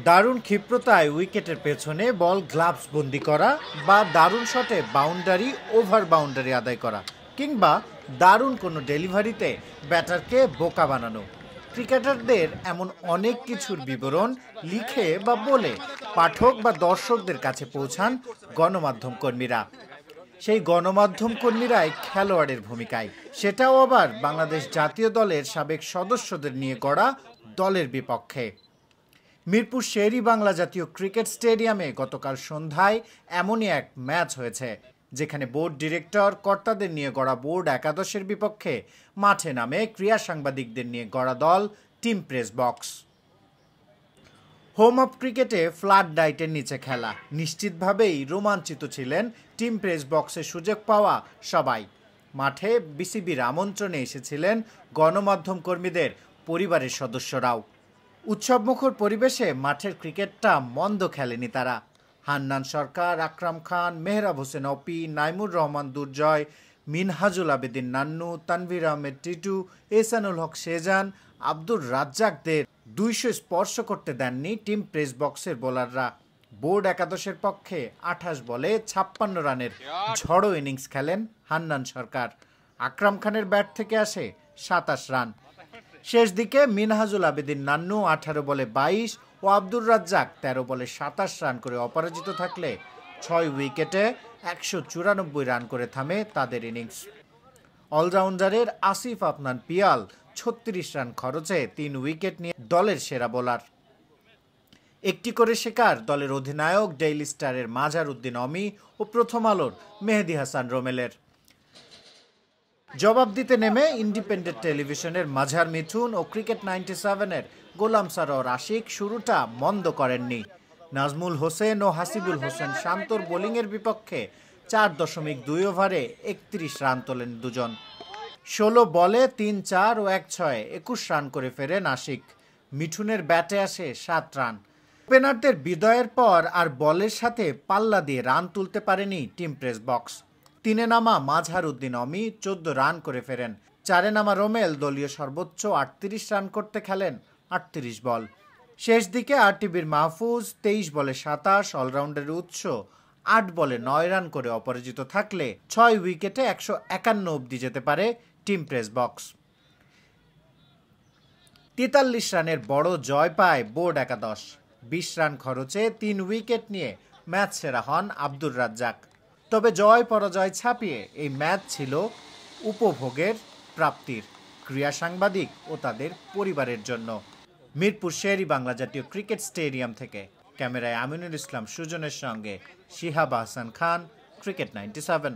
দারুণ ক্ষিপ্রতায় উইকেটের পেছনে বল গ্লাভস বন্দি করা বা দারুণ শটে বাউন্ডারি ওভার বাউন্ডারি আদায় করা কিংবা দারুণ কোনো ডেলিভারিতে ব্যাটারকে বোকা বানানো, ক্রিকেটারদের এমন অনেক কিছুর বিবরণ লিখে বা বলে পাঠক বা দর্শকদের কাছে পৌঁছান গণমাধ্যম কর্মীরা। সেই গণমাধ্যম কর্মীরাই খেলোয়াড়ের ভূমিকায়, সেটাও আবার বাংলাদেশ জাতীয় দলের সাবেক সদস্যদের নিয়ে গড়া দলের বিপক্ষে। মিরপুর শের-ই বাংলা জাতীয় ক্রিকেট স্টেডিয়ামে গতকাল সন্ধ্যায় এমনই এক ম্যাচ হয়েছে, যেখানে বোর্ড ডিরেক্টর কর্তাদের নিয়ে গড়া বোর্ড একাদশের বিপক্ষে মাঠে নামে ক্রীড়া সাংবাদিকদের নিয়ে গড়া দল team press box. Home of ক্রিকেটে ফ্লাড লাইটের নিচে খেলা, নিশ্চিতভাবেই রোমাঞ্চিত ছিলেন টিম প্রেস বক্সে সুযোগ পাওয়া সবাই। মাঠে বিসিবির আমন্ত্রণে এসেছিলেন গণমাধ্যম কর্মীদের পরিবারের সদস্যরাও। উৎসবমুখর পরিবেশে মাঠের ক্রিকেটটা মন্দ খেলেনি তারা। হান্নান সরকার, আকরাম খান, মেহরাব হোসেন অপি, নাইমুর রহমান দুর্জয়, মিনহাজুল আবেদিন নান্নু, তানভীর আহমেদ টিটু, এহসানুল হক শেজান, আব্দুর রাজ্জাকদের 200 স্পর্শ করতে দেননি টিম প্রেস বক্সের বোলাররা। বোর্ড একাদশের পক্ষে 28 বলে 56 রানের ঝড়ো ইনিংস খেলেন হান্নান সরকার। আকরাম খানের ব্যাট থেকে আসে 27 রান। শেষ দিকে মিনহাজুল আবেদিন নান্নু 18 বলে 22 ও আব্দুর রাজ্জাক 13 বলে 27 রান করে অপরাজিত থাকলে 6 উইকেটে 194 রান করে থামে তাদের ইনিংস। অলরাউন্ডারের আসিফ আফনান পিয়াল 36 রান খরচে 3 উইকেট নিয়ে দলের সেরা বোলার। একটি করে শিকার দলের অধিনায়ক ডেইলি স্টারের মাঝার উদ্দিন অমি ও প্রথম আলোর মেহেদী হাসান রোমেলের। জবাব দিতে নেমে ইন্ডিপেন্ডেন্ট টেলিভিশনের মাঝার মিথুন ও ক্রিকেট 97-এর গোলাম সারোয়ার আশিক শুরুটা মন্দ করেননি। নাজমুল হোসেন ও হাসিবুল হোসেন শান্তর বোলিংয়ের বিপক্ষে 4.2 ওভারে 31 রান তোলেন দুজন। 16 বলে 3 4 ও 1 6 21 রান করে ফেরেন আশিক। মিঠুনের ব্যাটে আসে 7 রান। ওপেনারদের বিদায়ের পর আর বলের সাথে পাল্লা দিয়ে রান তুলতে পারেনি টিম প্রেস বক্স। 3-এ নামা মাঝার উদ্দিন অমি 14 রান করে ফেরেন। 4-এ নামা রোমেল দলীয় সর্বোচ্চ 38 রান করতে খেলেন 38 বল। শেষ দিকে আরটিভির মাহফুজ 23 বলে 27, অলরাউন্ডারের উৎস 8 বলে 9 রান করে অপরাজিত থাকলে 6 উইকেটে 151 অবধি যেতে পারে টিম প্রেস বক্স। 43 রানের বড় জয় পায় বোর্ড একাদশ। 20 রান খরচে 3 উইকেট নিয়ে ম্যাচ সেরা হন আব্দুর রাজ্জাক। তবে জয় পরাজয় ছাপিয়ে এই ম্যাচ ছিল উপভোগের, প্রাপ্তির, ক্রীড়া সাংবাদিক ও তাদের পরিবারের জন্য। মিরপুর শের-ই বাংলা জাতীয় ক্রিকেট স্টেডিয়াম থেকে ক্যামেরায় আমিনুল ইসলাম সুজনের সঙ্গে শিহাব আহসান খান, ক্রিকেট 97।